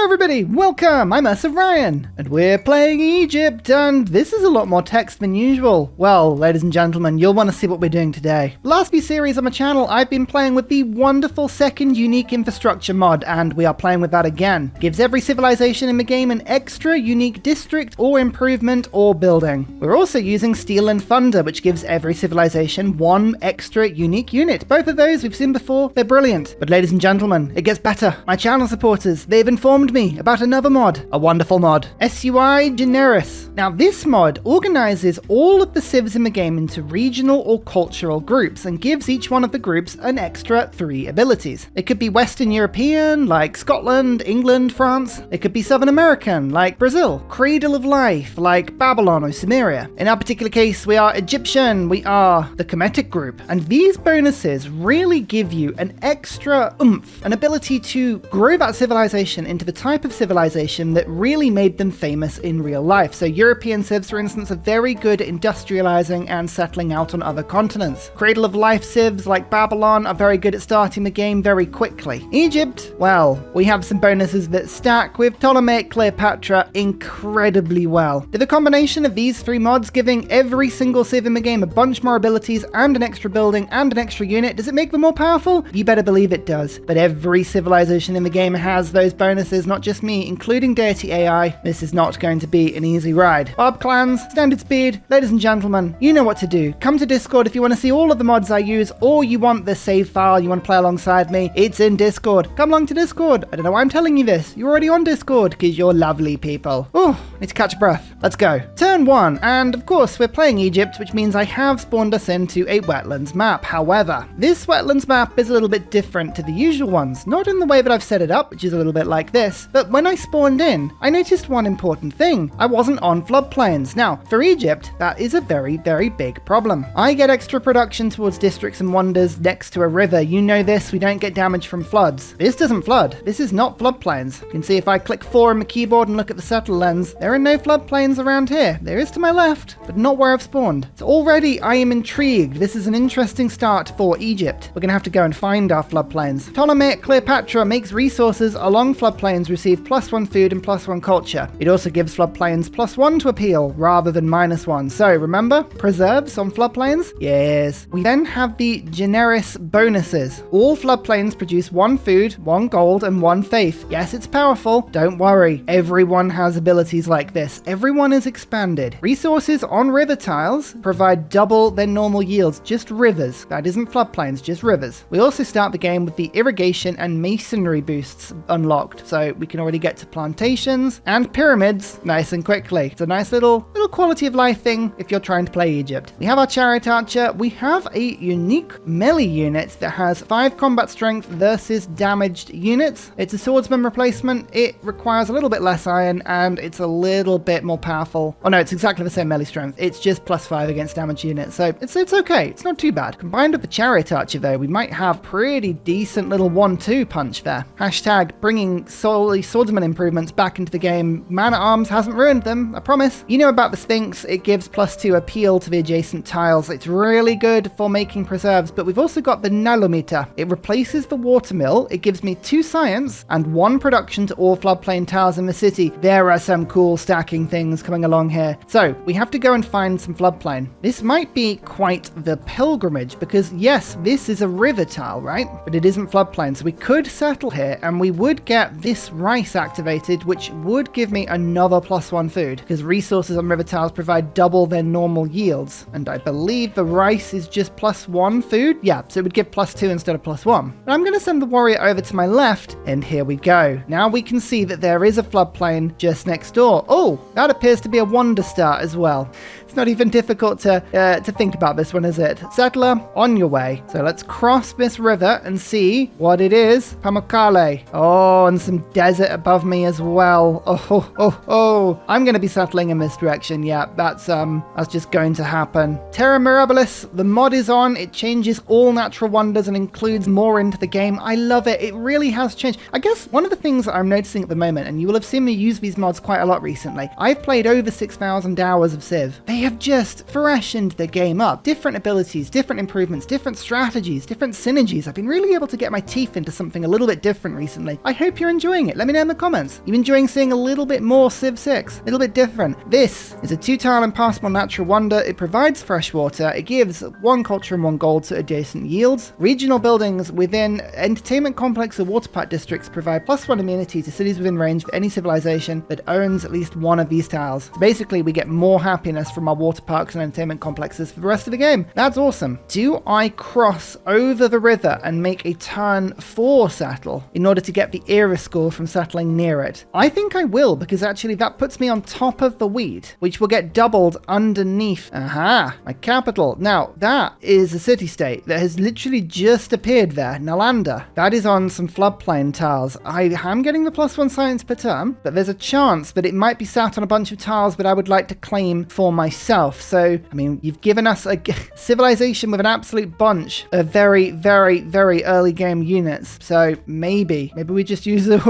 Hello everybody, welcome! I'm Ryan, and we're playing Egypt, and this is a lot more text than usual. Well, ladies and gentlemen, you'll want to see what we're doing today. The last few series on my channel, I've been playing with the wonderful second unique infrastructure mod, and we are playing with that again. It gives every civilization in the game an extra unique district or improvement or building. We're also using Steel and Thunder, which gives every civilization one extra unique unit. Both of those we've seen before, they're brilliant. But ladies and gentlemen, it gets better. My channel supporters, they've informed me about another mod, a wonderful mod, SUI Generis. Now this mod organizes all of the civs in the game into regional or cultural groups and gives each one of the groups an extra 3 abilities. It could be Western European, like Scotland, England, France. It could be Southern American, like Brazil. Cradle of Life, like Babylon or Sumeria. In our particular case, we are Egyptian, we are the Kemetic group. And these bonuses really give you an extra oomph, an ability to grow that civilization into the type of civilization that really made them famous in real life. So European civs, for instance, are very good at industrializing and settling out on other continents. Cradle of Life civs like Babylon are very good at starting the game very quickly. Egypt, well, we have some bonuses that stack with Ptolemaic Cleopatra incredibly well. With a combination of these 3 mods giving every single civ in the game a bunch more abilities and an extra building and an extra unit, does it make them more powerful? You better believe it does. But every civilization in the game has those bonuses, not just me, including Deity AI. This is not going to be an easy ride. Barb clans, standard speed, ladies and gentlemen, you know what to do. Come to Discord if you want to see all of the mods I use, or you want the save file, you want to play alongside me. It's in Discord. Come along to Discord. I don't know why I'm telling you this. You're already on Discord because you're lovely people. Oh, need to catch a breath. Let's go. Turn 1, and of course we're playing Egypt, which means I have spawned us into a wetlands map. However, this wetlands map is a little bit different to the usual ones. Not in the way that I've set it up, which is a little bit like this, but when I spawned in, I noticed one important thing. I wasn't on floodplains. Now, for Egypt, that is a very, very big problem. I get extra production towards districts and wonders next to a river. You know this, we don't get damage from floods. This doesn't flood. This is not floodplains. You can see if I click 4 on my keyboard and look at the settle lens, there are no floodplains around here. There is to my left, but not where I've spawned. So already I am intrigued. This is an interesting start for Egypt. We're gonna have to go and find our floodplains. Ptolemaic Cleopatra makes resources along floodplains receive +1 food and +1 culture. It also gives floodplains +1 to appeal rather than -1. So remember, preserves on floodplains? Yes. We then have the Generis bonuses. All floodplains produce 1 food, 1 gold, and 1 faith. Yes, it's powerful. Don't worry. Everyone has abilities like this. Everyone is expanded. Resources on river tiles provide double their normal yields. Just rivers. That isn't floodplains, just rivers. We also start the game with the irrigation and masonry boosts unlocked. So we can already get to plantations and pyramids nice and quickly. It's a nice little quality of life thing if you're trying to play Egypt. We have our chariot archer. We have a unique melee unit that has 5 combat strength versus damaged units. It's a swordsman replacement. It requires a little bit less iron and it's a little bit more powerful. Oh no, it's exactly the same melee strength. It's just +5 against damaged units. So it's okay. It's not too bad. Combined with the chariot archer though, we might have pretty decent little 1-2 punch there. Hashtag bringing solely swordsman improvements back into the game. Man-at-Arms hasn't ruined them, I promise. You know about the Sphinx, it gives +2 appeal to the adjacent tiles. It's really good for making preserves, but we've also got the Nalometer. It replaces the water mill, it gives me 2 science and 1 production to all floodplain tiles in the city. There are some cool stacking things coming along here. So we have to go and find some floodplain. This might be quite the pilgrimage because yes, this is a river tile, right? But it isn't floodplain, so we could settle here and we would get this rice activated, which would give me another +1 food because resources on river tiles provide double their normal yields. And I believe the rice is just +1 food. Yeah, so it would give +2 instead of +1. But I'm going to send the warrior over to my left and here we go. Now we can see that there is a floodplain just next door. Oh, that appears to be a wonder star as well. It's not even difficult to think about this one, is it? Settler, on your way. So let's cross this river and see what it is. Pamukkale. Oh, and some desert above me as well. Oh. I'm going to be settling in this direction. Yeah, that's just going to happen. Terra Mirabilis, the mod is on. It changes all natural wonders and includes more into the game. I love it. It really has changed. I guess one of the things that I'm noticing at the moment, and you will have seen me use these mods quite a lot recently, I've played over 6,000 hours of Civ. They have just freshened the game up. Different abilities, different improvements, different strategies, different synergies. I've been really able to get my teeth into something a little bit different recently. I hope you're enjoying it? Let me know in the comments. You enjoying seeing a little bit more Civ 6? A little bit different. This is a 2-tile impassable natural wonder. It provides fresh water. It gives 1 culture and 1 gold to adjacent yields. Regional buildings within entertainment complex or water park districts provide +1 immunity to cities within range of any civilization that owns at least 1 of these tiles. So basically, we get more happiness from our water parks and entertainment complexes for the rest of the game. That's awesome. Do I cross over the river and make a turn 4 settle in order to get the era score from settling near it? I think I will, because actually that puts me on top of the wheat, which will get doubled underneath. Aha, my capital. Now, that is a city-state that has literally just appeared there, Nalanda. That is on some floodplain tiles. I am getting the +1 science per turn, but there's a chance that it might be sat on a bunch of tiles that I would like to claim for myself. So, I mean, you've given us a civilization with an absolute bunch of very, very, very early game units. So maybe we just use the...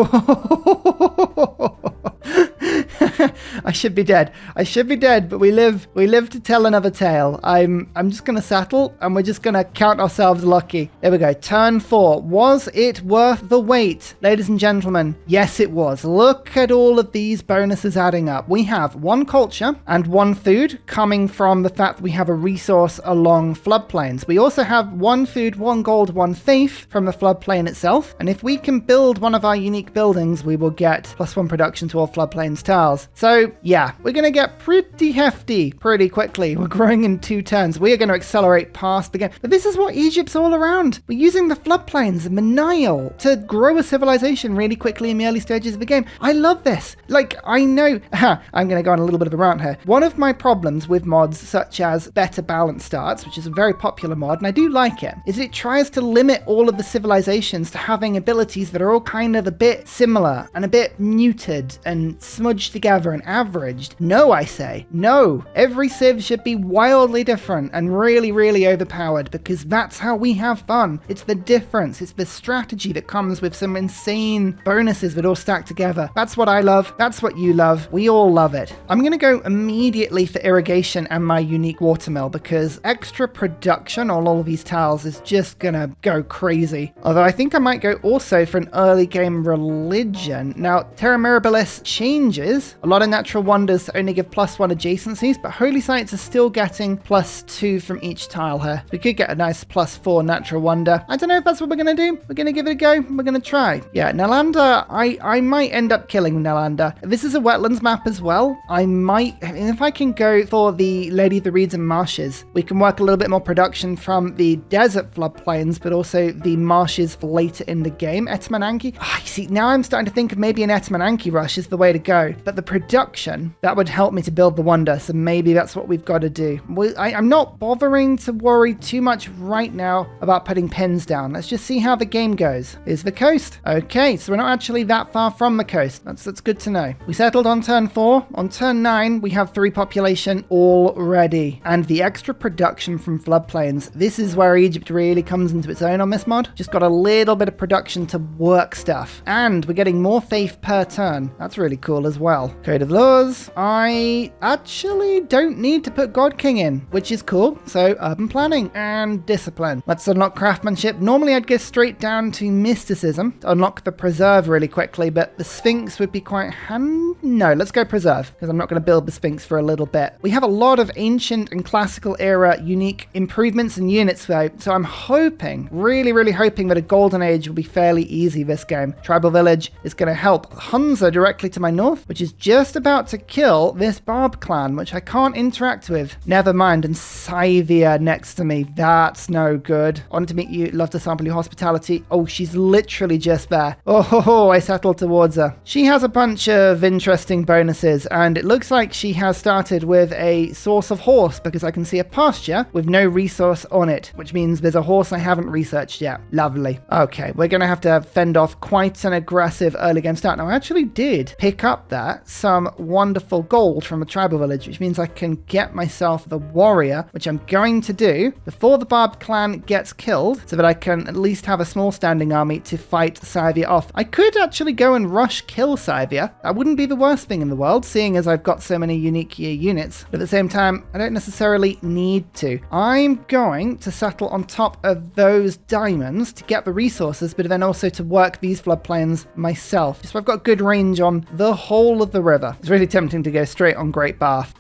I should be dead. I should be dead, but we live to tell another tale. I'm just going to settle, and we're just going to count ourselves lucky. There we go. Turn 4. Was it worth the wait? Ladies and gentlemen, yes, it was. Look at all of these bonuses adding up. We have 1 culture and 1 food coming from the fact that we have a resource along floodplains. We also have 1 food, 1 gold, 1 thief from the floodplain itself. And if we can build one of our unique buildings, we will get +1 production to all floodplains tiles. So yeah, we're going to get pretty hefty pretty quickly. We're growing in 2 turns. We are going to accelerate past the game. But this is what Egypt's all around. We're using the floodplains and the Nile to grow a civilization really quickly in the early stages of the game. I love this. Like, I know... I'm going to go on a little bit of a rant here. One of my problems with mods such as Better Balance Starts, which is a very popular mod, and I do like it, is it tries to limit all of the civilizations to having abilities that are all kind of a bit similar and a bit muted and smudged together and averaged. No, I say. No. Every civ should be wildly different and really, really overpowered, because that's how we have fun. It's the difference. It's the strategy that comes with some insane bonuses that all stack together. That's what I love. That's what you love. We all love it. I'm going to go immediately for irrigation and my unique watermill, because extra production on all of these tiles is just going to go crazy. Although I think I might go also for an early game religion. Now, Terra Mirabilis changes a lot of natural wonders to only give +1 adjacencies, but holy sites are still getting +2 from each tile here. We could get a nice +4 natural wonder. I don't know if that's what we're going to do. We're going to give it a go. We're going to try. Yeah, Nalanda, I might end up killing Nalanda. This is a wetlands map as well. I might, if I can go for the Lady of the Reeds and Marshes, we can work a little bit more production from the desert floodplains, but also the marshes for later in the game. Etmananki. You see, now I'm starting to think of maybe an Etmananki rush is the way to go. But the production, that would help me to build the wonder, so maybe that's what we've got to do. I'm not bothering to worry too much right now about putting pins down. Let's just see how the game goes. Is the coast? Okay, so we're not actually that far from the coast. That's good to know. We settled on turn 4. On turn 9, we have 3 population already. And the extra production from floodplains. This is where Egypt really comes into its own on this mod. Just got a little bit of production to work stuff. And we're getting more faith per turn. That's really cool as well. Code of laws. I actually don't need to put God King in, which is cool. So urban planning and discipline. Let's unlock craftsmanship. Normally I'd go straight down to mysticism to unlock the preserve really quickly, but the Sphinx would be quite handy. No, let's go preserve, because I'm not going to build the Sphinx for a little bit. We have a lot of ancient and classical era unique improvements and units though, so I'm hoping, really, really hoping that a golden age will be fairly easy this game. Tribal village is going to help Huzzah directly to my north, which is just about to kill this Barb clan, which I can't interact with. Never mind. And Scythia next to me. That's no good. Wanted to meet you. Love to sample your hospitality. Oh, she's literally just there. Oh, I settled towards her. She has a bunch of interesting bonuses, and it looks like she has started with a source of horse, because I can see a pasture with no resource on it, which means there's a horse I haven't researched yet. Lovely. Okay, we're going to fend off quite an aggressive early game start. Now, I actually did pick up that some wonderful gold from a tribal village, which means I can get myself the warrior, which I'm going to do before the Barb clan gets killed, so that I can at least have a small standing army to fight Scythia off. I could actually go and rush kill Scythia. That wouldn't be the worst thing in the world, seeing as I've got so many unique units. But at the same time, I don't necessarily need to. I'm going to settle on top of those diamonds to get the resources, but then also to work these floodplains myself. So I've got good range on the whole of the river. It's really tempting to go straight on Great Bath,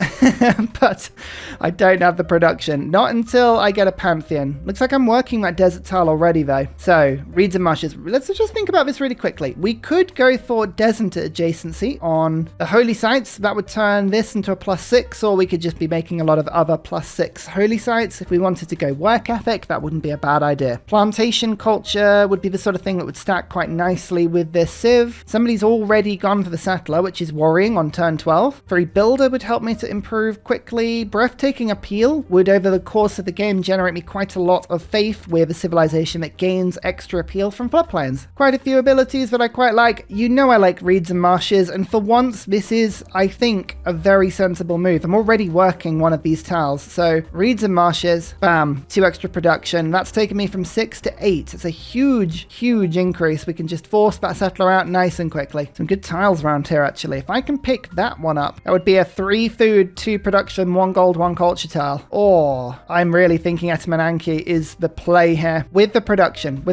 but I don't have the production. Not until I get a Pantheon. Looks like I'm working that desert tile already though. So, reeds and marshes. Let's just think about this really quickly. We could go for desert adjacency on the holy sites. That would turn this into a +6, or we could just be making a lot of other +6 holy sites. If we wanted to go work ethic, that wouldn't be a bad idea. Plantation culture would be the sort of thing that would stack quite nicely with this civ. Somebody's already gone for the settler, which is worrying on turn 12. Free builder would help me to improve quickly. Breathtaking appeal would, over the course of the game, generate me quite a lot of faith with a civilization that gains extra appeal from floodplains. Quite a few abilities that I quite like. You know I like reeds and marshes, and for once this is, I think, a very sensible move. I'm already working one of these tiles, so reeds and marshes, bam, 2 extra production. That's taken me from 6 to 8. It's a huge increase. We can just force that settler out nice and quickly. Some good tiles around here actually. If I can pick that one up, that would be a 3 food, 2 production, 1 gold, 1 culture tile. Or I'm really thinking Ptolemaic is the play here with the production.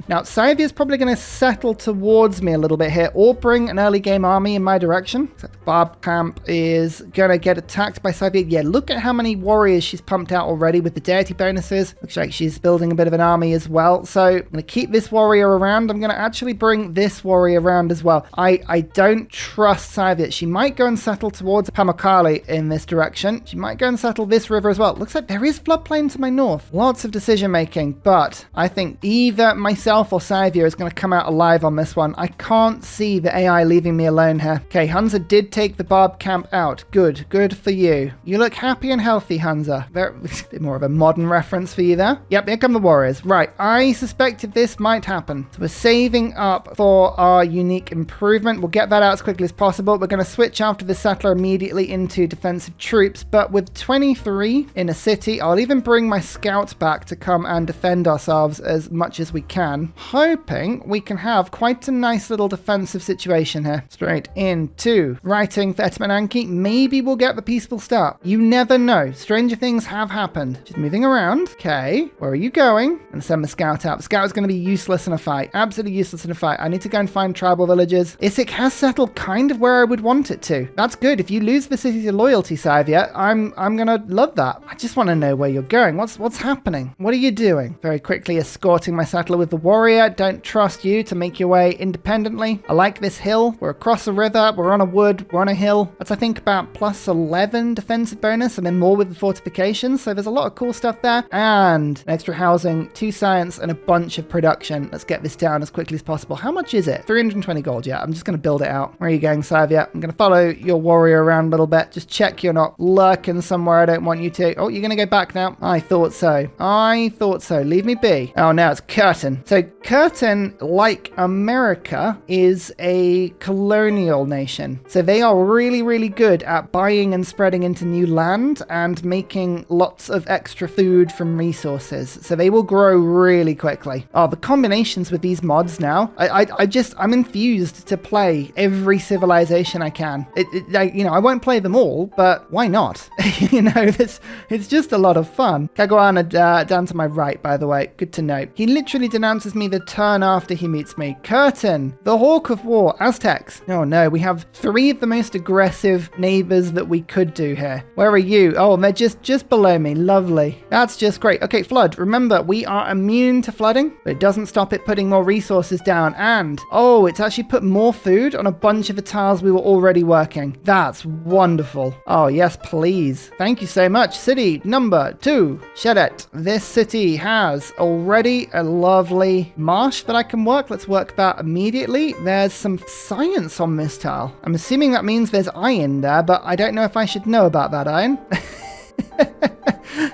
Now Scythia is probably going to settle towards me a little bit here, or bring an early game army in my direction. Except the Barb camp is going to get attacked by Scythia. Yeah, look at how many warriors she's pumped out already with the Deity bonuses. Looks like she's building a bit of an army as well. So I'm going to keep this warrior around. I'm going to actually bring this warrior around as well. I don't trust Scythia. She might go and settle towards Pamukkale in this direction. She might go and settle this river as well. Looks like there is floodplain to my north. Lots of decision making, but I think either myself or Scythia is going to come out alive on this one. I can't see the AI leaving me alone here. Okay, Huzzah did take the Barb camp out. Good for you. You look happy and healthy, Huzzah. A bit more of a modern reference for you there. Yep, here come the warriors. Right, I suspected this might happen. So we're saving up for our unique improvement. We'll get that out as quickly as possible. We're going to switch after the settler immediately into defensive troops, but with 23 in a city, I'll even bring my scouts back to come and defend ourselves as much as we can, hoping we can have quite a nice little defensive situation here. Straight into writing for Ptolemaic. Maybe we'll get the peaceful start. You never know. Stranger things have happened. She's moving around. Okay, where are you going? And send the scout out. The scout is going to be useless in a fight. Absolutely useless in a fight. I need to go and find tribal villages. Issyk has settled kind of where I would want it to. That's good. If you lose the city to loyalty, Scythia, I'm gonna love that. I just want to know where you're going. What's happening? What are you doing? Very quickly escorting my settler with the warrior. Don't trust you to make your way independently. I like this hill. We're across a river. We're on a wood. We're on a hill. That's, I think, about +11 defensive bonus, and then more with the fortifications. So there's a lot of cool stuff there. And extra housing, 2 science, and a bunch of production. Let's get this down as quickly as possible. How much is it? 320 gold. Yeah, I'm just going to build it out. Where are you going, Scythia? I'm going to follow your warrior around a little bit. Just check you're not lurking somewhere I don't want you to. Oh, you're going to go back now. I thought so. Leave me be. Oh, now it's Curtin. So Curtin, like America, is a colonial nation. So they are really good at buying and spreading into new land and making lots of extra food from resources. So they will grow really quickly. Oh, the combinations with these mods now. I'm infused to play every civilization I can. I won't play them all, but why not? It's just a lot of fun. Caguana down to my right, by the way. Good to know. He literally denounces me the turn after he meets me. Curtin, the Hawk of War, Aztecs. Oh no, we have 3 of the most aggressive neighbors that we could do here. Where are you? Oh, they're just below me. Lovely. That's just great. Okay, flood. Remember, we are immune to flooding, but it doesn't stop it putting more resources down. And, oh, it's actually put more food on a bunch of the tiles we were already working. That's wonderful. Oh, yes, please. Thank you so much. City number 2, Shedet. This city has already a lovely marsh that I can work. Let's work that immediately. There's some science on this tile. I'm assuming that means there's iron there, but I don't know if I should know about that iron.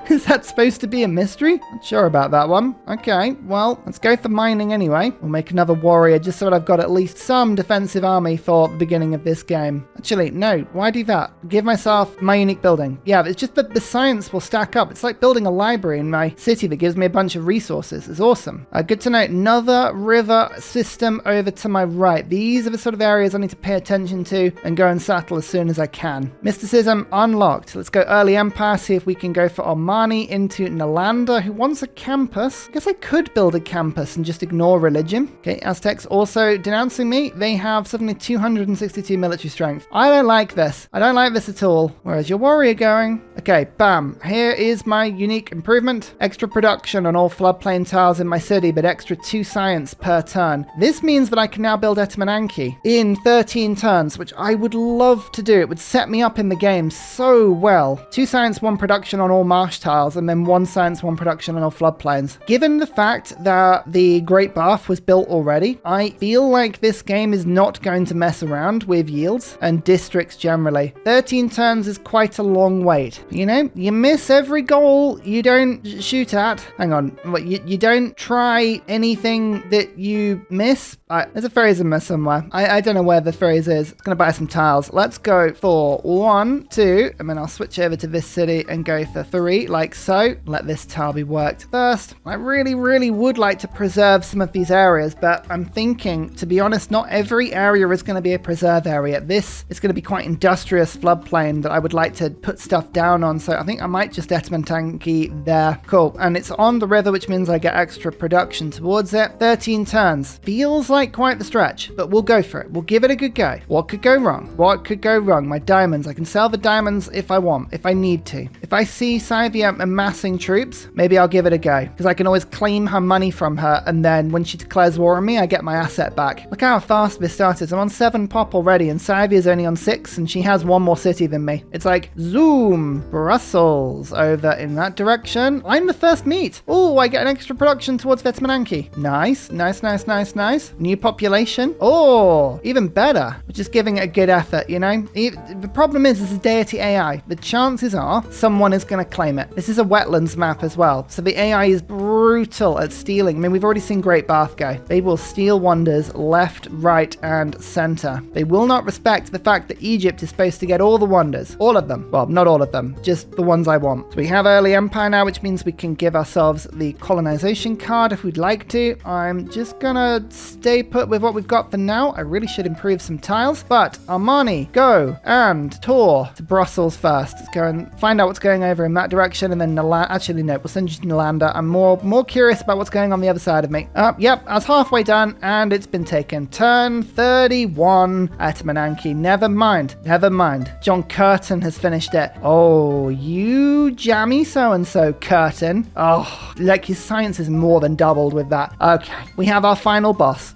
Is that supposed to be a mystery? Not sure about that one. Okay, well, let's go for mining anyway. We'll make another warrior just so that I've got at least some defensive army for the beginning of this game. Actually, no, why do that? Give myself my unique building. Yeah, it's just that the science will stack up. It's like building a library in my city that gives me a bunch of resources. It's awesome. Good to know. Another river system over to my right. These are the sort of areas I need to pay attention to and go and settle as soon as I can. Mysticism unlocked. Let's go early empire, see if we can go for Omani into Nalanda, who wants a campus. I guess I could build a campus and just ignore religion. Okay, Aztecs also denouncing me. They have suddenly 262 military strength. I don't like this. I don't like this at all. Where's your warrior going? Okay, bam. Here is my unique improvement. Extra production on all floodplain tiles in my city, but extra 2 science per turn. This means that I can now build Etmananki in 13 turns, which I would love to do. It would set me up in the game so well. 2 science, 1 production on all marsh tiles, and then 1 science, 1 production on all floodplains. Given the fact that the Great Bath was built already, I feel like this game is not going to mess around with yields and districts generally. 13 turns is quite a long wait. You know, you miss every goal you don't shoot at. Hang on, what, you don't try anything that you miss? There's a phrase in there somewhere. I don't know where the phrase is. It's going to buy some tiles. Let's go for 1, 2, and then I'll switch over to this city and go for 3, like so. Let this tile be worked first. I really, really would like to preserve some of these areas, but I'm thinking, to be honest, not every area is going to be a preserve area. This is going to be quite industrious floodplain that I would like to put stuff down on, so I think I might just Etmananki there. Cool. And it's on the river, which means I get extra production towards it. 13 turns. Feels like quite the stretch, but we'll go for it. We'll give it a good go. What could go wrong? What could go wrong? My diamonds. I can sell the diamonds if I want, if I need to. If I see Scythia amassing troops, maybe I'll give it a go, because I can always claim her money from her, and then when she declares war on me, I get my asset back. Look how fast this started. I'm on 7 pop already, and Scythia's only on 6, and she has 1 more city than me. It's like, zoom! Brussels over in that direction. I'm the first meet. Oh, I get an extra production towards Etmananki. Nice, nice, nice, nice, nice. New population. Oh, even better. We're just giving it a good effort, you know? The problem is, this is Deity AI. The chances are someone is going to claim it. This is a wetlands map as well, so the AI is brutal at stealing. I mean, we've already seen Great Bath go. They will steal wonders left, right, and center. They will not respect the fact that Egypt is supposed to get all the wonders. All of them. Well, not all of them, just the ones I want. So we have early empire now, which means we can give ourselves the colonization card if we'd like to. I'm just gonna stay put with what we've got for now. I really should improve some tiles, but Armani, go and tour to Brussels first. Let's go and find out what's going over in that direction, and then Nalanda. Actually, no, we'll send you to Nalanda. I'm more curious about what's going on the other side of me. Yep, I was halfway done, and it's been taken. Turn 31 at Mananki. Never mind. Never mind. John Curtin has finished it. Oh, you jammy so-and-so, Curtin. Oh, like his science is more than doubled with that. Okay, we have our final boss.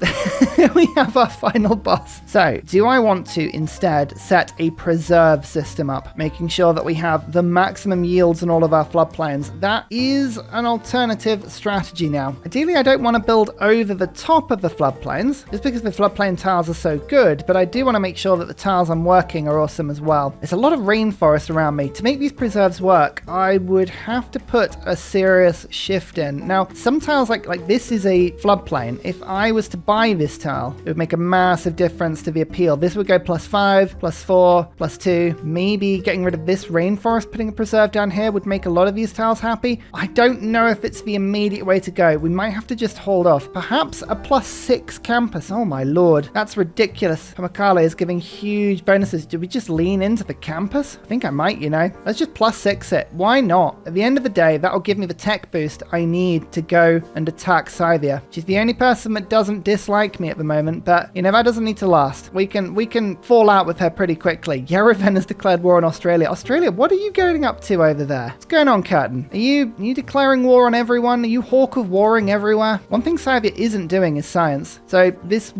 We have our final boss. So, do I want to instead set a preserve system up, making sure that we have the maximum yields in all of our floodplains? That is an alternative strategy now. Ideally, I don't want to build over the top of the floodplains, just because the floodplain tiles are so good, but I do want to make sure that the tiles I'm working are awesome as well. There's a lot of rainforest around me. To make these preserves work, I would have to put a serious shift in. Now, some tiles like this is a floodplain. If I was to buy this tile, it would make a massive difference to the appeal. This would go +5, +4, +2. Maybe getting rid of this rainforest, putting a preserve down here would make a lot of these tiles happy. I don't know if it's the immediate way to go. We might have to just hold off. Perhaps a +6 campus. Oh my lord, that's ridiculous. Pamakale is giving huge bonuses. Do we just lean into the campus? I think I might, you know. Let's just +6 it. Why not? At the end of the day, that'll give me the tech boost I need to go and attack Scythia. She's the only person that doesn't dislike me at the moment, but you know, that doesn't need to last. We can fall out with her pretty quickly. Yerevan has declared war on Australia. Australia, what are you going up to over there? What's going on, Curtin? Are you declaring war on everyone? Are you hawk of warring everywhere? One thing Scythia isn't doing is science. So this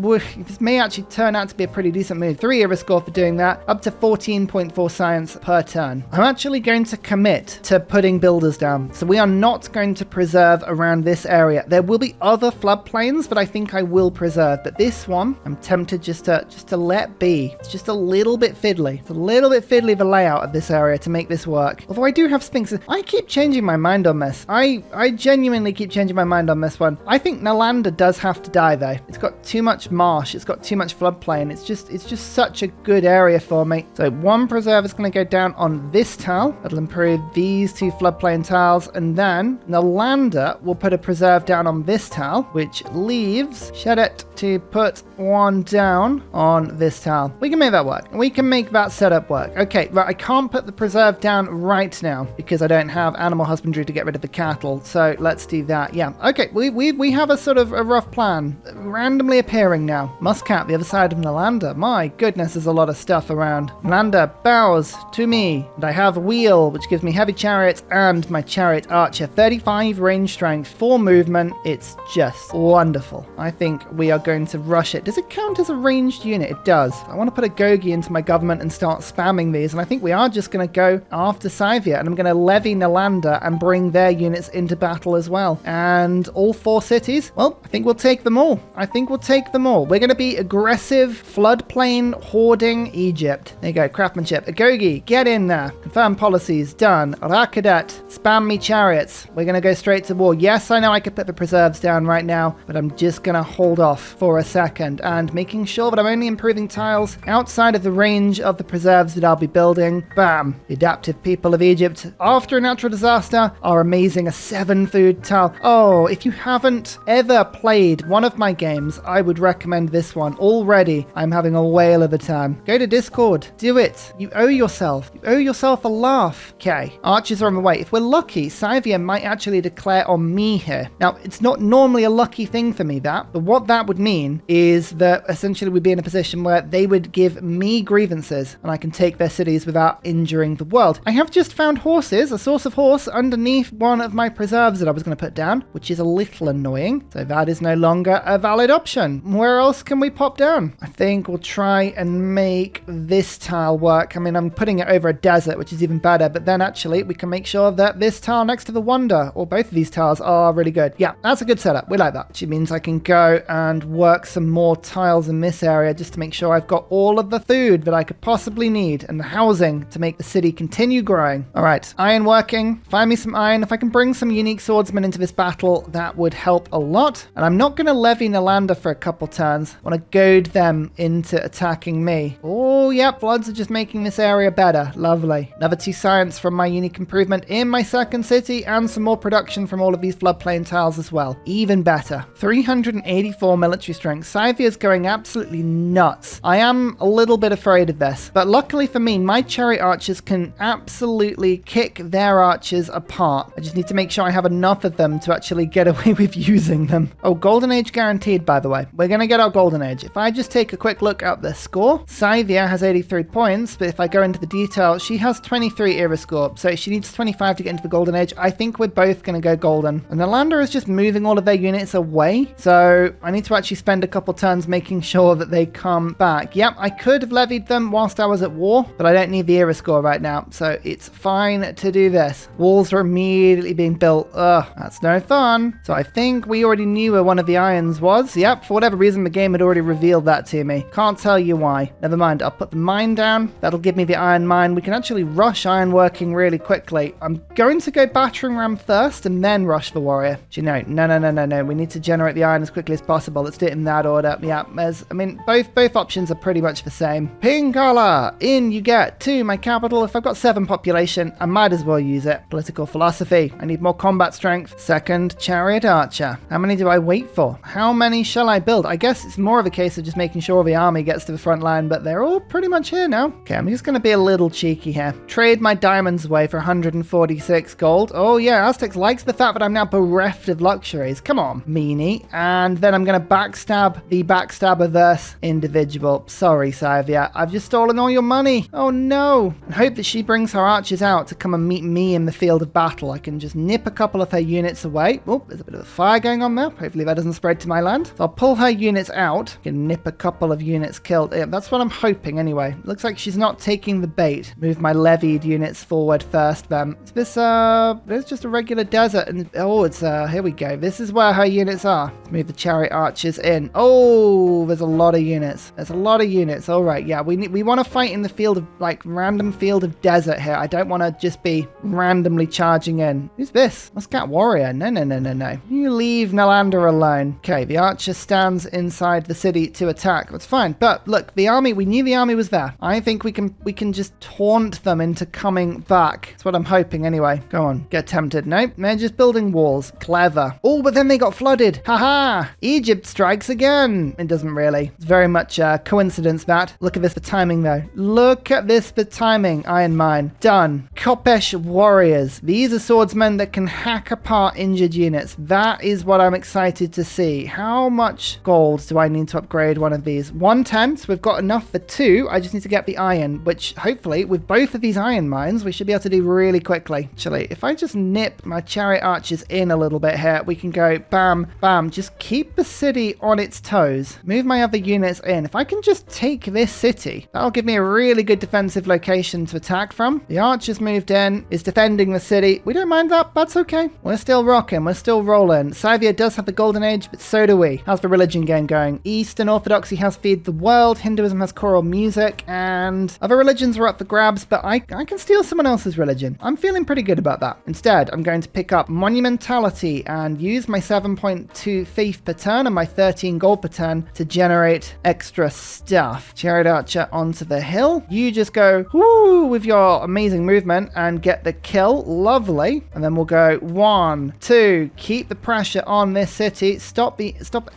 may actually turn out to be a pretty decent move. 3 era score for doing that, up to 14.4 science per turn. I'm actually going to commit to putting builders down. So we are not going to preserve around this area. There will be other floodplains, but I think I will preserve. But but this one, I'm tempted just to let be. It's just a little bit fiddly. It's a little bit fiddly of a layout of this area to make this work. Although I do have sphinxes. I keep changing my mind on this. I genuinely keep changing my mind on this one. I think Nalanda does have to die though. It's got too much marsh. It's got too much floodplain. It's just such a good area for me. So one preserve is going to go down on this tile. That'll improve these two floodplain tiles. And then Nalanda will put a preserve down on this tile, which leaves Shedet to put one down on this tile. We can make that work. We can make that setup work. Okay, right. I can't put the preserve down right now because I don't have animal husbandry to get rid of the cattle. So let's do that. Yeah. Okay. We have a sort of a rough plan randomly appearing now. Muscat, the other side of Nalanda. My goodness, there's a lot of stuff around. Nalanda bows to me, and I have a wheel, which gives me heavy chariot and my chariot archer. 35 range strength, 4 movement. It's just wonderful. I think we are going to rush it. Does it count as a ranged unit? It does. I want to put a Gogi into my government and start spamming these, and I think we are just going to go after Scythia, and I'm going to levy Nalanda and bring their units into battle as well. And all 4 cities, well, I think we'll take them all. I think we'll take them all. We're going to be aggressive, floodplain, hoarding Egypt. There you go, craftsmanship. Agogi, get in there. Confirm policies, done. Rakadet, spam me chariots. We're going to go straight to war. Yes, I know I could put the preserves down right now, but I'm just going to hold off for a second and making sure that I'm only improving tiles outside of the range of the preserves that I'll be building. Bam. The adaptive people of Egypt, after a natural disaster, are amazing. A 7 food tile. Oh, if you haven't ever played one of my games, I would recommend this one. Already, I'm having a whale of a time. Go to Discord. Do it. You owe yourself. You owe yourself a laugh. Okay. Archers are on the way. If we're lucky, Scythia might actually declare on me here. Now, it's not normally a lucky thing for me, that, but what that would mean is that essentially we'd be in a position where they would give me grievances and I can take their cities without injuring the world. I have just found horses, a source of horse underneath one of my preserves that I was going to put down, which is a little annoying. So that is no longer a valid option. Where else can we pop down? I think we'll try and make this tile work. I mean, I'm putting it over a desert, which is even better, but then actually we can make sure that this tile next to the Wonder, or both of these tiles, are really good. Yeah, that's a good setup. We like that. Which means I can go and work some more tiles in this area just to make sure I've got all of the food that I could possibly need and the housing to make the city continue growing. All right, iron working. Find me some iron. If I can bring some unique swordsmen into this battle, that would help a lot. And I'm not going to levy Nalanda for a couple turns. I want to goad them into attacking me. Oh, yep, floods are just making this area better. Lovely. Another 2 science from my unique improvement in my second city, and some more production from all of these floodplain tiles as well. Even better. 384 military strength. Scythia is going absolutely nuts. I am a little bit afraid of this, but luckily for me, my chariot archers can absolutely kick their archers apart. I just need to make sure I have enough of them to actually get away with using them. Oh, golden age guaranteed, by the way. We're going to get our golden age. If I just take a quick look at the score, Scythia has 83 points, but if I go into the detail, she has 23 era score, so she needs 25 to get into the golden age. I think we're both going to go golden. And Nalanda is just moving all of their units away, so I need to actually spend a couple turns making sure that they come back. Yep, I could have levied them whilst I was at war, but I don't need the era score right now, so it's fine to do this. Walls are immediately being built. Ugh, that's no fun. So I think we already knew where one of the irons was. Yep, for whatever reason, the game had already revealed that to me. Can't tell you why. Never mind, I'll put the mine down. That'll give me the iron mine. We can actually rush iron working really quickly. I'm going to go battering ram first and then rush the warrior. Do you know? No. We need to generate the iron as quickly as possible. Let's do it in that order. Yeah, I mean, both options are pretty much the same. Pingala, in you get to my capital. If I've got 7 population, I might as well use it. Political philosophy. I need more combat strength. Second chariot archer. How many do I wait for? How many shall I build? I guess it's more of a case of just making sure the army gets to the front line, but they're all pretty much here now. Okay, I'm just going to be a little cheeky here. Trade my diamonds away for 146 gold. Oh yeah, Aztecs likes the fact that I'm now bereft of luxuries. Come on, meanie. And then I'm going to backstab the backstabber-verse individual. Sorry, Scythia. I've just stolen all your money. Oh no. And hope that she brings her archers out to come and meet me in the field of battle. I can just nip a couple of her units away. Oh, there's a bit of a fire going on there. Hopefully that doesn't spread to my land. So I'll pull her units out. Can nip a couple of units killed. Yeah, that's what I'm hoping anyway. Looks like she's not taking the bait. Move my levied units forward first then. Is this, there's just a regular desert and, oh, it's, here we go. This is where her units are. Let's move the chariot archers in. in. Oh, there's a lot of units. There's a lot of units. All right, yeah, we want to fight in the field of, like, random field of desert here. I don't want to just be randomly charging in. Who's this? Muscat warrior. No, no, no, no, no. You leave Nalander alone. Okay, the archer stands inside the city to attack. That's fine. But look, the army, we knew the army was there. I think we can just taunt them into coming back. That's what I'm hoping anyway. Go on, get tempted. Nope, they're just building walls. Clever. Oh, but then they got flooded. Haha! Egypt strikes again. It doesn't really. It's very much a coincidence that. Look at this for timing though. Look at this for timing. Iron Mine. Done. Kopesh warriors. These are swordsmen that can hack apart injured units. That is what I'm excited to see. How much gold do I need to upgrade one of these? 110, so we've got enough for 2. I just need to get the iron, which hopefully with both of these iron mines, we should be able to do really quickly. Actually, if I just nip my chariot archers in a little bit here, we can go bam, bam. Just keep the city on its toes. Move my other units in. If I can just take this city, that'll give me a really good defensive location to attack from. The archers moved in, is defending the city. We don't mind that. That's okay. We're still rocking. We're still rolling. Scythia does have the golden age, but so do we. How's the religion game going? Eastern Orthodoxy has feed the world. Hinduism has choral music, and other religions are up for grabs, but I can steal someone else's religion. I'm feeling pretty good about that. Instead, I'm going to pick up monumentality and use my 7.2 thief per turn and my 13 gold per turn to generate extra stuff. Chariot archer onto the hill. You just go whoo with your amazing movement and get the kill. Lovely. And then we'll go 1, 2, keep the pressure on this city. Stop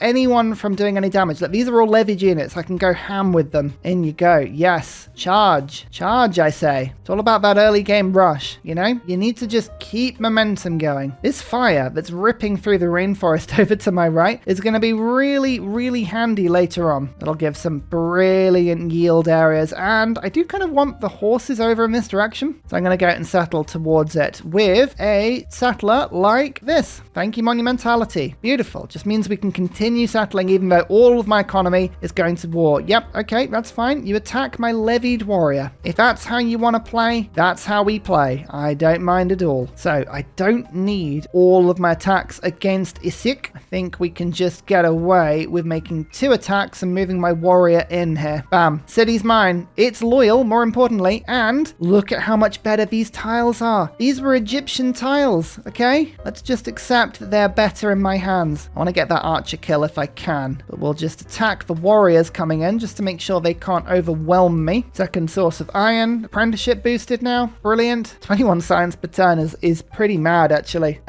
anyone from doing any damage. Look, these are all levied units. I can go ham with them. In you go. Yes. Charge. Charge, I say. It's all about that early game rush, you know? You need to just keep momentum going. This fire that's ripping through the rainforest over to my right is going to be really, really handy later on. It'll give some brilliant yield areas, and I do kind of want the horses over in this direction, so I'm going to go out and settle towards it with a settler like this. Thank you, monumentality. Beautiful. Just means we can continue settling even though all of my economy is going to war. Yep, okay, that's fine. You attack my levied warrior. If that's how you want to play, that's how we play. I don't mind at all. So I don't need all of my attacks against Issyk. I think we can just get away with making 2 attacks and moving my warrior in here. Bam. City's mine. It's loyal, more importantly, and look at how much better these tiles are. These were Egyptian tiles, okay? Let's just accept that they're better in my hands. I want to get that archer kill if I can, but we'll just attack the warriors coming in just to make sure they can't overwhelm me. Second source of iron. Apprenticeship boosted now. Brilliant. 21 science per turn is pretty mad, actually.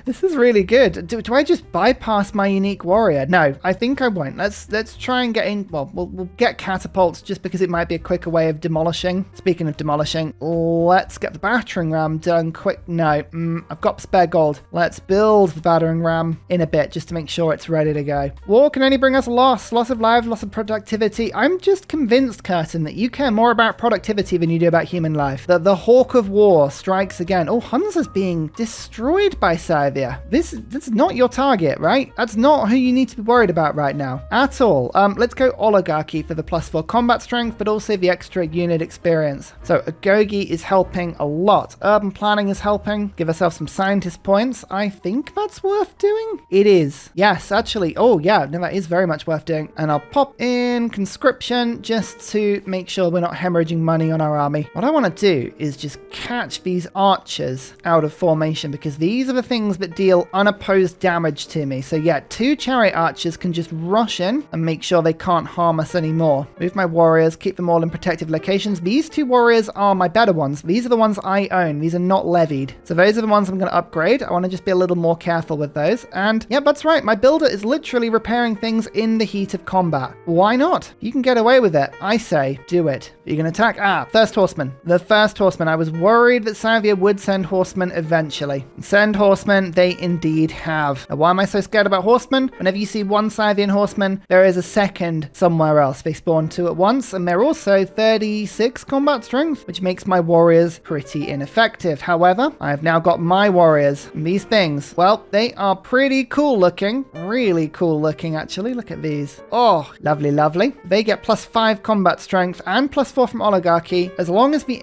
This is really good. Do I just bypass my unique warrior? No, I think I won't. Let's try and get in. Well, we'll get catapults just because it might be a quicker way of demolishing. Speaking of demolishing, let's get the battering ram done quick. No, I've got spare gold. Let's build the battering ram in a bit just to make sure it's ready to go. War can only bring us loss of lives, loss of productivity. I'm just convinced, Curtin, that you care more about productivity than you do about human life. The Hawk of War strikes again. Oh, Huzzah's being destroyed by Scythia. That's not your target, right? That's not who you need to be worried about right now at all. Let's go oligarchy for the +4 combat strength, but also the extra unit experience. So Agogi is helping a lot. Urban planning is helping. Give ourselves some scientist points. I think that's worth doing. It is. Yes, actually. Oh, yeah. No, that is very much worth doing. And I'll pop in conscription just to make sure we're not hemorrhaging money on our army. What I want to do is just catch these archers out of formation because these are the things that deal unopposed damage to me. So yeah, 2 chariot archers can just rush in and make sure they can't harm us anymore. Move my warriors, keep them all in protective locations. These 2 warriors are my better ones. These are the ones I own. These are not levied. So those are the ones I'm going to upgrade. I want to just be a little more careful with those. And yeah, that's right. My builder is literally repairing things in the heat of combat. Why not? You can get away with it. I say, do it. You're going to attack. First horseman. The first horseman. I was worried that Scythia would send horsemen eventually. Send horsemen, they indeed have. Now, why am I so scared about horsemen? Whenever you see one Scythian horseman, there is a second somewhere else. They spawn 2 at once, and they're also 36 combat strength, which makes my warriors pretty ineffective. However, I have now got my warriors. And these things, well, they are pretty cool looking. Really cool looking, actually. Look at these. Oh, lovely, lovely. They get +5 combat strength and +4 from oligarchy, as long as the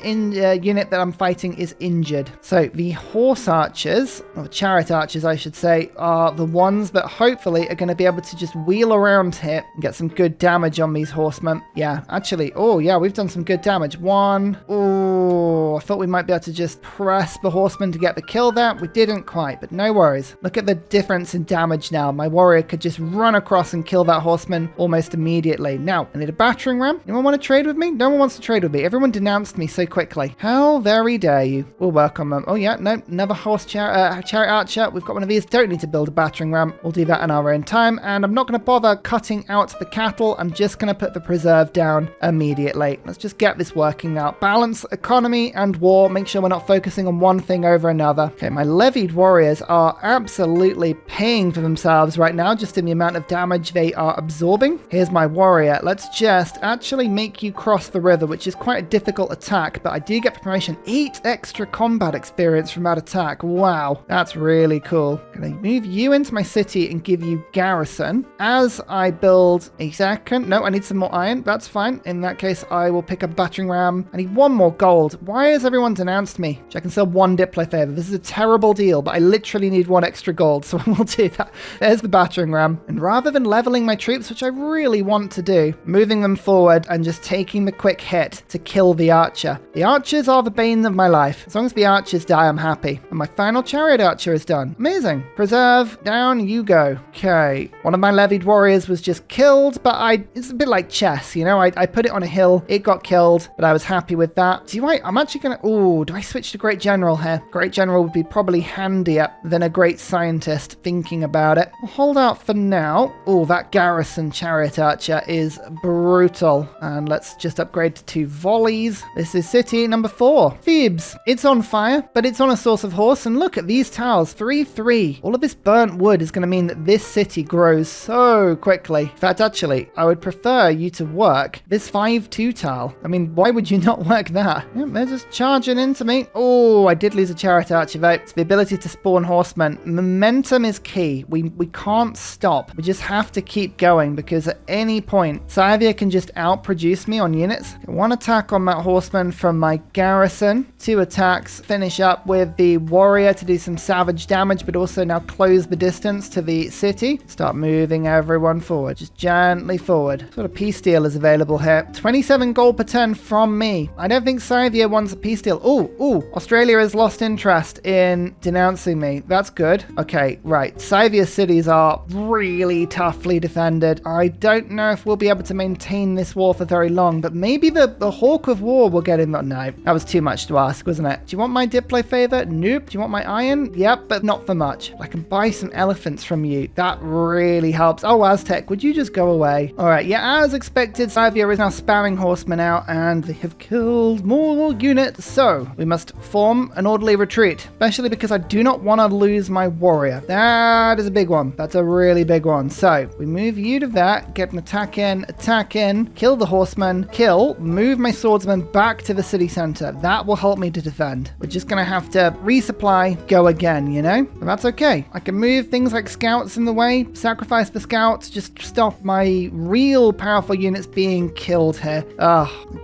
unit that I'm fighting is injured. So the horse archers, or chariot archers I should say, are the ones that hopefully are going to I'd be able to just wheel around here and get some good damage on these horsemen. Yeah, actually, oh yeah, we've done some good damage. One, oh, I thought we might be able to just press the horseman to get the kill there. We didn't quite, but no worries. Look at the difference in damage now. My warrior could just run across and kill that horseman almost immediately. Now, I need a battering ram. Anyone want to trade with me? No one wants to trade with me. Everyone denounced me so quickly. How very dare you. We'll work on them. Oh yeah, no, another chariot archer. We've got one of these. Don't need to build a battering ram. We'll do that in our own time. And I'm not going to bother cutting out the cattle. I'm just going to put the preserve down immediately. Let's just get this working now. Balance economy and war. Make sure we're not focusing on one thing over another. Okay, my levied warriors are absolutely paying for themselves right now, just in the amount of damage they are absorbing. Here's my warrior. Let's just actually make you cross the river, which is quite a difficult attack, but I do get promotion. 8 extra combat experience from that attack. Wow, that's really cool. Can I move you into my city and give you garrison as I build a second? No, I need some more iron. That's fine. In that case, I will pick up a battering ram. I need 1 more gold. Why has everyone denounced me? I can sell 1 diplo favor. This is a terrible deal, but I literally need 1 extra gold, so I will do that. There's the battering ram. And rather than leveling my troops, which I really want to do, moving them forward and just taking the quick hit to kill the archer. The archers are the bane of my life. As long as the archers die, I'm happy. And my final chariot archer is done. Amazing. Preserve, down you go. Okay. One of my levied warriors was just killed, but it's a bit like chess, you know? I put it on a hill, it got killed, but I was happy with that. I'm actually gonna, do I switch to Great General here? Great General would be probably handier than a great scientist thinking about it. We'll hold out for now. Oh, that garrison chariot archer is brutal. And let's just upgrade to 2 volleys. This is city number 4. Thebes. It's on fire, but it's on a source of horse. And look at these towers, 3-3. All of this burnt wood is going to mean that this city grows so quickly. In fact, actually, I would prefer you to work this 5-2 tile. I mean, why would you not work that? Yeah, they're just charging into me. Oh, I did lose a chariot archer vote. It's the ability to spawn horsemen. Momentum is key. We can't stop. We just have to keep going because at any point, Scythia can just outproduce me on units. 1 attack on that horseman from my garrison. 2 attacks. Finish up with the warrior to do some savage damage, but also now close the distance to the city. Start moving everyone forward. Just gently forward. What sort of peace deal is available here? 27 gold per turn from me. I don't think Scythia wants a peace deal. Oh, Australia has lost interest in denouncing me. That's good. Okay, right. Scythia cities are really toughly defended. I don't know if we'll be able to maintain this war for very long, but maybe the Hawk of War will get in. No, that was too much to ask, wasn't it? Do you want my diplo favor? Nope. Do you want my iron? Yep, but not for much. I can buy some elephants from you. That really helps. Oh, Aztec, would you just go away? All right, yeah, as expected, Scythia is now spamming horsemen out, and they have killed more units, so we must form an orderly retreat, especially because I do not want to lose my warrior. That is a big one. That's a really big one. So we move you to that, get an attack in, kill the horseman, move my swordsman back to the city center. That will help me to defend. We're just going to have to resupply, go again, you know? But that's okay. I can move things like scouts in the way, sacrifice the scouts, just stop my real powerful units being killed here.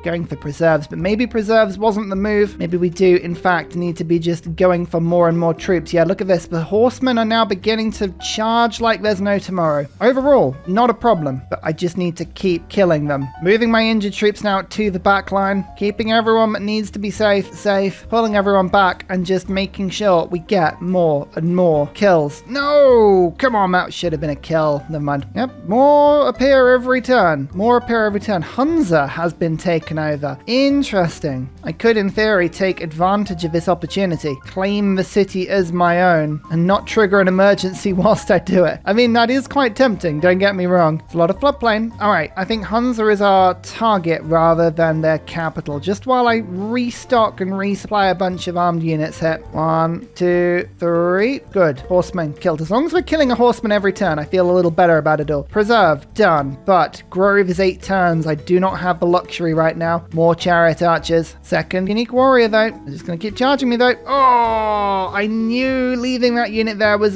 Going for preserves, but maybe preserves wasn't the move. Maybe we do, in fact, need to be just going for more and more troops. Yeah, look at this. The horsemen are now beginning to charge like there's no tomorrow. Overall, not a problem, but I just need to keep killing them. Moving my injured troops now to the back line, keeping everyone that needs to be safe, pulling everyone back, and just making sure we get more and more kills. No! Come on, that should have been a kill. Never mind. Yep, more appear every turn. Huzzah has been taken over. Interesting. I could, in theory, take advantage of this opportunity, claim the city as my own, and not trigger an emergency whilst I do it. I mean, that is quite tempting, don't get me wrong. It's a lot of floodplain. Alright, I think Huzzah is our target rather than their capital, just while I restock and resupply a bunch of armed units here. 1, 2, 3. Good. Horseman killed. As long as we're killing a horseman every turn, I feel a little better about it all. Preserve, done. But Grove is 8 turns. I do not have the luxury right now. More chariot archers. Second unique warrior, though. They're just going to keep charging me, though. Oh, I knew leaving that unit there was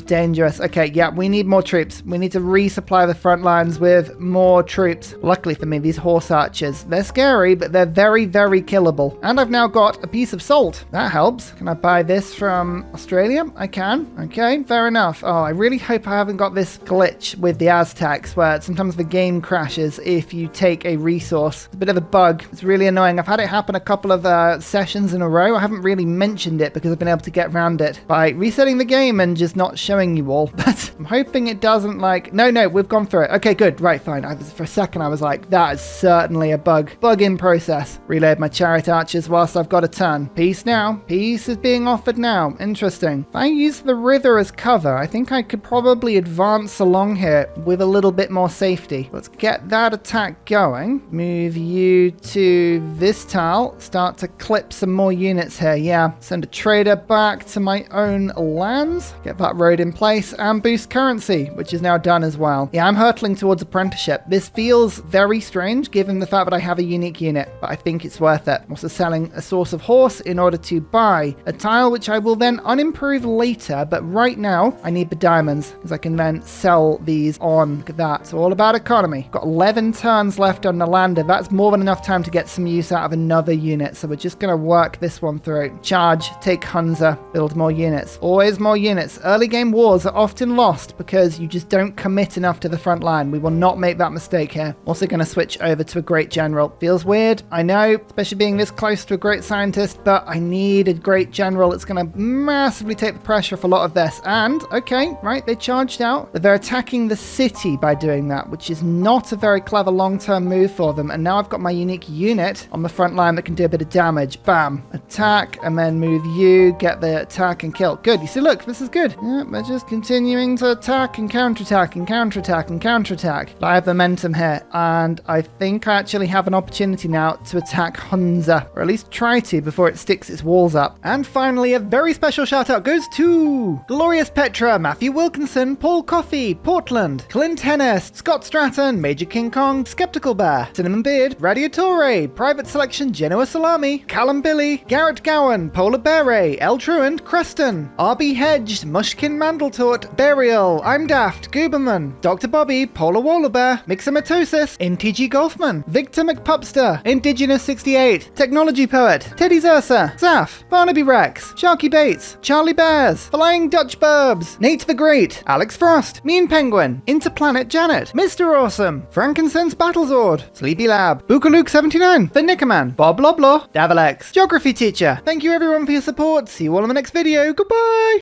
dangerous. Okay, yeah, we need more troops. We need to resupply the front lines with more troops. Luckily for me, these horse archers, they're scary, but they're very, very killable. And I've now got a piece of salt. That helps. Can I buy this from Australia? I can. Okay, fair enough. Oh, I really hope I haven't got this glitch with the Aztecs where sometimes the game crashes if you take a resource. It's a bit of a bug. It's really annoying. I've had it happen a couple of sessions in a row. I haven't really mentioned it because I've been able to get around it by resetting the game and just not showing you all. But I'm hoping it doesn't like... No, we've gone through it. Okay, good. Right, fine. For a second, I was like, that is certainly a bug. Bug in process. Reload my chariot archers whilst I've got a turn. Peace now. Peace is being offered now. Interesting. If I use the river as cover, I think I could probably advance along here with a little bit more safety. Let's get that attack going. Move you to this tile. Start to clip some more units here. Yeah. Send a trader back to my own lands. Get that road in place and boost currency, which is now done as well. Yeah, I'm hurtling towards apprenticeship. This feels very strange given the fact that I have a unique unit, but I think it's worth it. I'm also selling a source of horse in order to buy a tile, which I will then unimprove later, but right now I need the diamonds because I can then sell these on. Look at that. It's all about economy. Got 11 turns left on the lander. That's more than enough time to get some use out of another unit, so we're just going to work this one through. Charge, take Huzzah, build more units. Always more units. Early game wars are often lost because you just don't commit enough to the front line. We will not make that mistake here. Also going to switch over to a great general. Feels weird, I know, especially being this close to a great scientist, but I need a great general. It's going to massively take the pressure off a lot of this. And, okay, right, they charged out, but they're attacking the city by doing that, which is not a very clever long-term move for them. And now I've got my unique unit on the front line that can do a bit of damage. Bam. Attack, and then move you, get the attack and kill. Good. You see, look, this is good. Yeah, they're just continuing to attack and counterattack and counterattack and counterattack. I have momentum here, and I think I actually have an opportunity now to attack Huzzah, or at least try to before it sticks its walls up. And finally, a very special shout out goes to Glorious Petra, Matthew Wilkinson, Paul Coffey, Portland, Clint Hennis, Scott Stratton, Major King Kong, Skeptical Bear, Cinnamon Beard, Radiatore, Private Selection, Genoa Salami, Callum Billy, Garrett Gowan, Polar Beret, El Truant, Creston, RB Hedged, Mushkin Mandletort, Burial, I'm Daft, Gooberman, Dr. Bobby, Polar Wallabear, Mixomatosis, NTG Golfman, Victor McPupster, Indigenous 68, Technology Poet, Teddy Zersa, Zaf, Barnaby Rex, Sharky Bates, Charlie Bears, Flying Dutch Burbs, Nate the Great, Alex Frost, Mean Penguin, Interplanet Janet, Mr. Awesome, Frankincense Battlezord, Sleepy Lab, Bookaluk 79, The Nickerman, Bob Loblaw, Davalex, Geography Teacher. Thank you everyone for your support. See you all in the next video. Goodbye!